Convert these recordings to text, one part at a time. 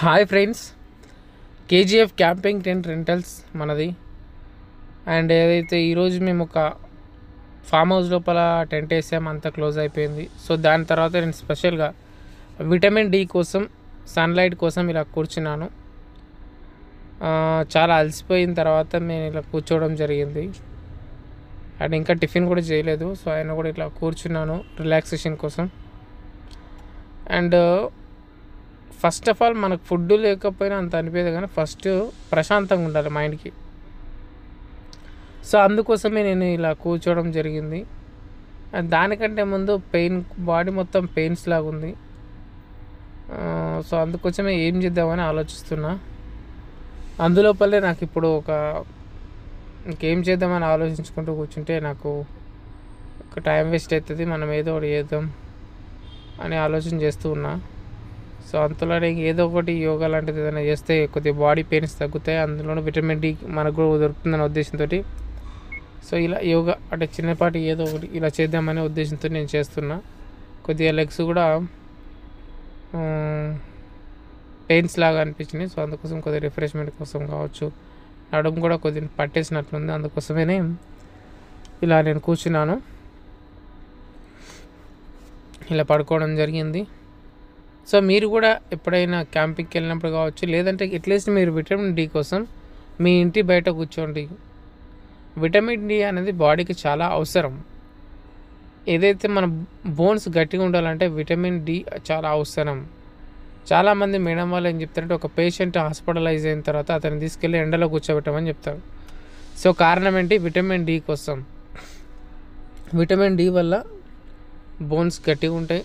Hi friends, KGF camping tent rentals మనది. And ఏదైతే ఈరోజు మేము ఒక ఫామ్ హౌస్ లోపల టెంట్ వేసాము, అంతా క్లోజ్ అయిపోయింది. సో దాని తర్వాత నేను స్పెషల్గా విటమిన్ డి కోసం, సన్లైట్ కోసం ఇలా కూర్చున్నాను. చాలా అలసిపోయిన తర్వాత నేను ఇలా కూర్చోవడం జరిగింది. అండ్ ఇంకా టిఫిన్ కూడా చేయలేదు. సో ఆయన కూడా ఇట్లా కూర్చున్నాను రిలాక్సేషన్ కోసం. అండ్ ఫస్ట్ ఆఫ్ ఆల్ మనకు ఫుడ్ లేకపోయినా అంత అనిపించదు, కానీ ఫస్ట్ ప్రశాంతంగా ఉండాలి మైండ్కి. సో అందుకోసమే నేను ఇలా కూర్చోవడం జరిగింది. దానికంటే ముందు బాడీ మొత్తం పెయిన్స్ లాగా ఉంది. సో అందుకోసమే ఏం చేద్దామని ఆలోచిస్తున్నా. అందులోపలే నాకు ఇప్పుడు ఇంకేం చేద్దామని ఆలోచించుకుంటూ కూర్చుంటే నాకు ఒక టైం వేస్ట్ అవుతుంది. మనం ఏదో ఒకటి చేద్దాం అని ఆలోచన చేస్తూ ఉన్నా. సో అంతలోనే ఏదో ఒకటి యోగా లాంటిది ఏదైనా చేస్తే కొద్దిగా బాడీ పెయిన్స్ తగ్గుతాయి, అందులోనే విటమిన్ డి మనకు కూడా దొరుకుతుందనే ఉద్దేశంతో సో ఇలా యోగా అంటే చిన్నపాటి ఏదో ఒకటి ఇలా చేద్దామనే ఉద్దేశంతో నేను చేస్తున్నా. కొద్దిగా లెగ్స్ కూడా పెయిన్స్ లాగా అనిపించినాయి. సో అందుకోసం కొద్దిగా రిఫ్రెష్మెంట్ కోసం కావచ్చు, నడుము కూడా కొద్దిగా పట్టేసినట్లుంది. అందుకోసమే ఇలా నేను కూర్చున్నాను, ఇలా పడుకోవడం జరిగింది. సో మీరు కూడా ఎప్పుడైనా క్యాంపింగ్కి వెళ్ళినప్పుడు కావచ్చు, లేదంటే అట్లీస్ట్ మీరు విటమిన్ డి కోసం మీ ఇంటి బయట కూర్చోండి. విటమిన్ డి అనేది బాడీకి చాలా అవసరం. ఏదైతే మన బోన్స్ గట్టిగా ఉండాలంటే విటమిన్ డి చాలా అవసరం. చాలామంది మేడం వాళ్ళు ఏం చెప్తారంటే, ఒక పేషెంట్ హాస్పిటలైజ్ అయిన తర్వాత అతన్ని తీసుకెళ్ళి ఎండలో కూర్చోబెట్టమని చెప్తారు. సో కారణం ఏంటి? విటమిన్ డి కోసం. విటమిన్ డి వల్ల బోన్స్ గట్టిగా ఉంటాయి.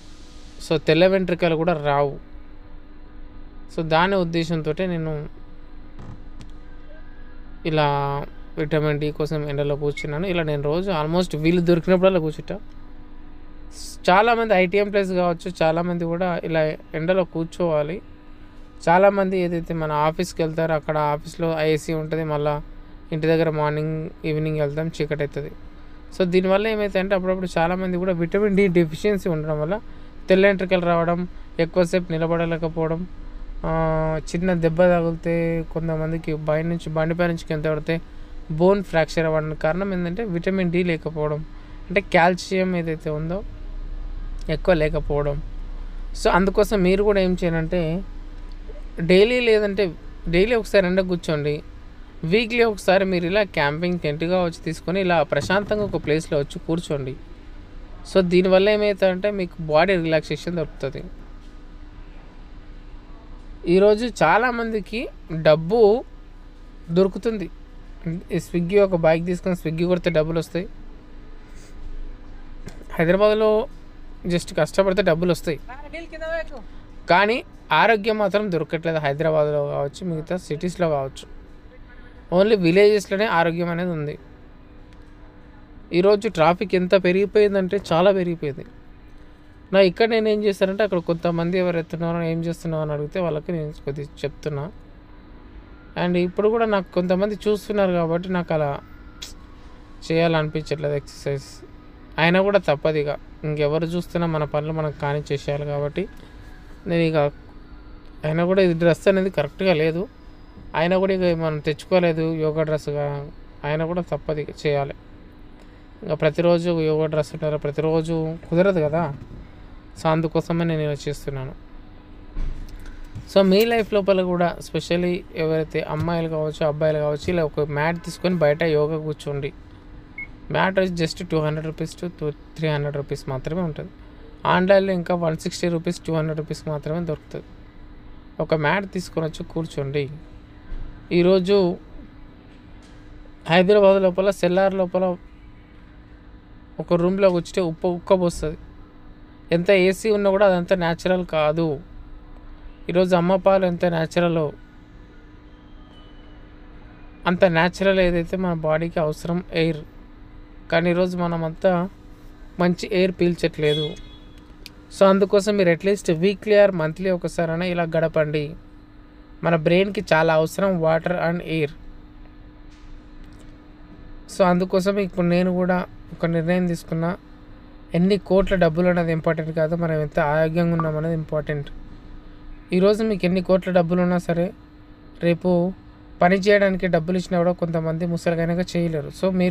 సో తెల్ల వెంట్రుకలు కూడా రావు. సో దాని ఉద్దేశంతో నేను ఇలా విటమిన్ డి కోసం ఎండలో కూర్చున్నాను. ఇలా నేను రోజు ఆల్మోస్ట్ వీలు దొరికినప్పుడల్లా కూర్చుంటా. చాలామంది ఐటీఎం ప్లేస్ కావచ్చు, చాలామంది కూడా ఇలా ఎండలో కూర్చోవాలి. చాలామంది ఏదైతే మన ఆఫీస్కి వెళ్తారో అక్కడ ఆఫీస్లో ఏసీ ఉంటుంది, మళ్ళీ ఇంటి దగ్గర మార్నింగ్ ఈవినింగ్ వెళ్తాం, చీకటి అవుతుంది. సో దీనివల్ల ఏమవుతుందంటే అప్పుడప్పుడు చాలామంది కూడా విటమిన్ డి డెఫిషియన్సీ ఉండడం వల్ల తెల్ల వెంట్రుకలు రావడం, ఎక్కువసేపు నిలబడలేకపోవడం, చిన్న దెబ్బ తగిలితే కొంతమందికి బండిపై నుంచి కింద పడితే బోన్ ఫ్రాక్చర్ అవ్వడానికి కారణం ఏంటంటే విటమిన్ డి లేకపోవడం, అంటే కాల్షియం ఏదైతే ఉందో ఎక్కువ లేకపోవడం. సో అందుకోసం మీరు కూడా ఏం చేయాలంటే డైలీ ఒకసారి ఎండ కూర్చోండి. వీక్లీ ఒకసారి మీరు ఇలా క్యాంపింగ్ టెంట్గా వచ్చి తీసుకొని ఇలా ప్రశాంతంగా ఒక ప్లేస్లో వచ్చి కూర్చోండి. సో దీనివల్ల ఏమవుతుందంటే మీకు బాడీ రిలాక్సేషన్ దొరుకుతుంది. ఈరోజు చాలామందికి డబ్బు దొరుకుతుంది. స్విగ్గీ ఒక బైక్ తీసుకొని స్విగ్గీ కొడితే డబ్బులు వస్తాయి. హైదరాబాద్లో జస్ట్ కష్టపడితే డబ్బులు వస్తాయి, కానీ ఆరోగ్యం మాత్రం దొరకట్లేదు. హైదరాబాద్లో కావచ్చు, మిగతా సిటీస్లో కావచ్చు, ఓన్లీ విలేజెస్లోనే ఆరోగ్యం అనేది ఉంది. ఈరోజు ట్రాఫిక్ ఎంత పెరిగిపోయిందంటే చాలా పెరిగిపోయింది. ఇక్కడ నేను ఏం చేస్తానంటే, అక్కడ కొంతమంది ఎవరు ఎత్తున్నారో ఏం చేస్తున్నారో అని అడిగితే వాళ్ళకి నేను కొద్దిగా చెప్తున్నా. అండ్ ఇప్పుడు కూడా నాకు కొంతమంది చూస్తున్నారు కాబట్టి నాకు అలా చేయాలనిపించట్లేదు ఎక్సర్సైజ్. అయినా కూడా తప్పదు, ఇక ఇంకెవరు చూస్తున్నా మన పనులు మనకు కానీ చేసేయాలి కాబట్టి నేను అయినా కూడా ఇది డ్రెస్ అనేది కరెక్ట్గా లేదు, అయినా కూడా ఇక మనం తెచ్చుకోలేదు యోగా డ్రెస్గా, అయినా కూడా తప్పదు ఇక చేయాలి. ఇంకా ప్రతిరోజు యోగా డ్రెస్ ఉంటారు, ప్రతిరోజు కుదరదు కదా. సో అందుకోసమే నేను ఇలా చేస్తున్నాను. సో మీ లైఫ్ లోపల కూడా స్పెషల్లీ ఎవరైతే అమ్మాయిలు కావచ్చు, అబ్బాయిలు కావచ్చు, ఇలా ఒక మ్యాట్ తీసుకొని బయట యోగా కూర్చోండి. మ్యాట్ వచ్చి జస్ట్ 200 రూపీస్ టు 300 రూపీస్ మాత్రమే ఉంటుంది. ఆన్లైన్లో ఇంకా 160 రూపీస్ 200 రూపీస్ మాత్రమే దొరుకుతుంది. ఒక మ్యాట్ తీసుకొని వచ్చి కూర్చోండి. ఈరోజు హైదరాబాద్ లోపల సెల్లార్ లోపల ఒక రూమ్లోకి వచ్చితే ఉక్కపోస్తుంది. ఎంత ఏసీ ఉన్నా కూడా అదంతా న్యాచురల్ కాదు. ఈరోజు అమ్మ పాలు ఎంత న్యాచురల్, అంత న్యాచురల్ ఏదైతే మన బాడీకి అవసరం ఎయిర్, కానీ ఈరోజు మనమంతా మంచి ఎయిర్ పీల్చట్లేదు. సో అందుకోసం మీరు అట్లీస్ట్ వీక్లీ ఆర్ మంత్లీ ఒకసారైనా ఇలా గడపండి. మన బ్రెయిన్కి చాలా అవసరం వాటర్ అండ్ ఎయిర్. సో అందుకోసం ఇప్పుడు నేను కూడా ఒక నిర్ణయం తీసుకున్నా, ఎన్ని కోట్ల డబ్బులు అనేది ఇంపార్టెంట్ కాదు, మనం ఎంత ఆరోగ్యంగా ఉన్నామనేది ఇంపార్టెంట్. ఈరోజు మీకు ఎన్ని కోట్ల డబ్బులు ఉన్నా సరే రేపు పని చేయడానికి డబ్బులు ఇచ్చినా కూడా కొంతమంది ముసలిగైనాక చేయలేరు. సో మీరు